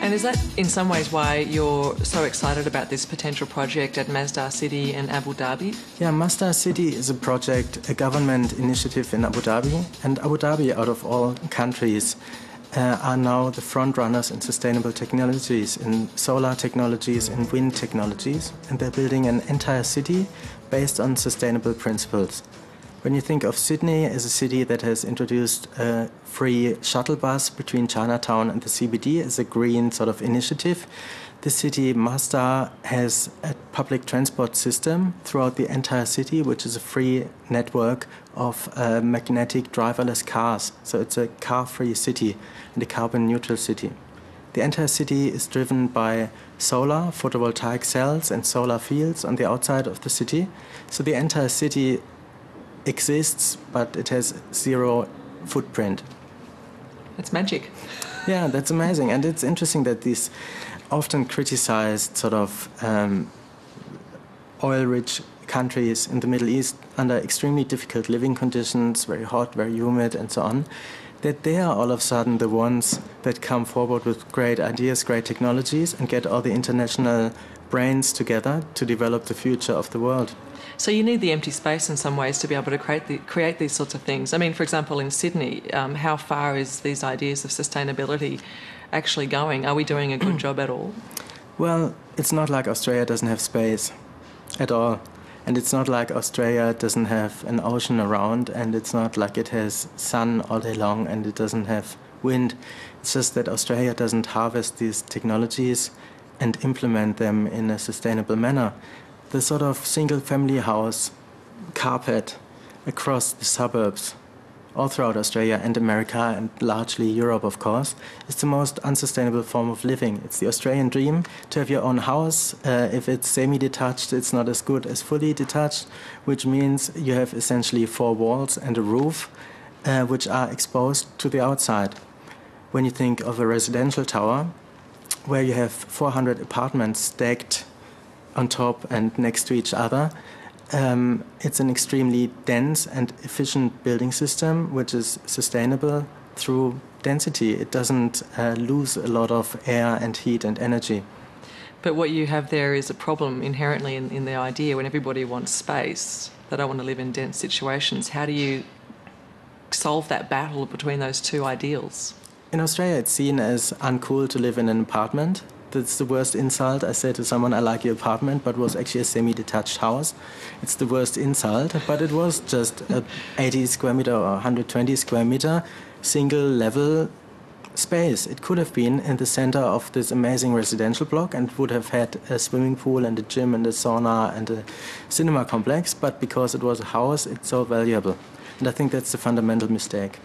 And is that in some ways why you're so excited about this potential project at Masdar City and Abu Dhabi? Yeah, Masdar City is a project, a government initiative in Abu Dhabi. And Abu Dhabi, out of all countries, are now the front runners in sustainable technologies, in solar technologies, in wind technologies. And they're building an entire city based on sustainable principles. When you think of Sydney as a city that has introduced a free shuttle bus between Chinatown and the CBD as a green sort of initiative, the city Masdar has a public transport system throughout the entire city, which is a free network of magnetic driverless cars. So it's a car-free city and a carbon-neutral city. The entire city is driven by solar, photovoltaic cells and solar fields on the outside of the city. So the entire city exists, but it has zero footprint. That's magic. Yeah, that's amazing. And it's interesting that these often criticized sort of oil-rich countries in the Middle East under extremely difficult living conditions, very hot, very humid, and so on, that they are all of a sudden the ones that come forward with great ideas, great technologies, and get all the international brains together to develop the future of the world. So you need the empty space in some ways to be able to create these sorts of things. I mean, for example, in Sydney, how far is these ideas of sustainability actually going? Are we doing a good job at all? Well, it's not like Australia doesn't have space at all. And it's not like Australia doesn't have an ocean around, and it's not like it has sun all day long and it doesn't have wind. It's just that Australia doesn't harvest these technologies and implement them in a sustainable manner. The sort of single-family house carpet across the suburbs, all throughout Australia and America and largely Europe, of course, is the most unsustainable form of living. It's the Australian dream to have your own house. If it's semi-detached, it's not as good as fully detached, which means you have essentially 4 walls and a roof, which are exposed to the outside. When you think of a residential tower, where you have 400 apartments stacked on top and next to each other, it's an extremely dense and efficient building system which is sustainable through density. It doesn't lose a lot of air and heat and energy. But what you have there is a problem inherently in the idea. When everybody wants space, they don't want to live in dense situations. How do you solve that battle between those two ideals? In Australia, it's seen as uncool to live in an apartment. That's the worst insult. I said to someone, I like your apartment, but it was actually a semi-detached house. It's the worst insult, but it was just a 80 square meter or 120 square meter single-level space. It could have been in the center of this amazing residential block and would have had a swimming pool and a gym and a sauna and a cinema complex, but because it was a house, it's so valuable. And I think that's the fundamental mistake.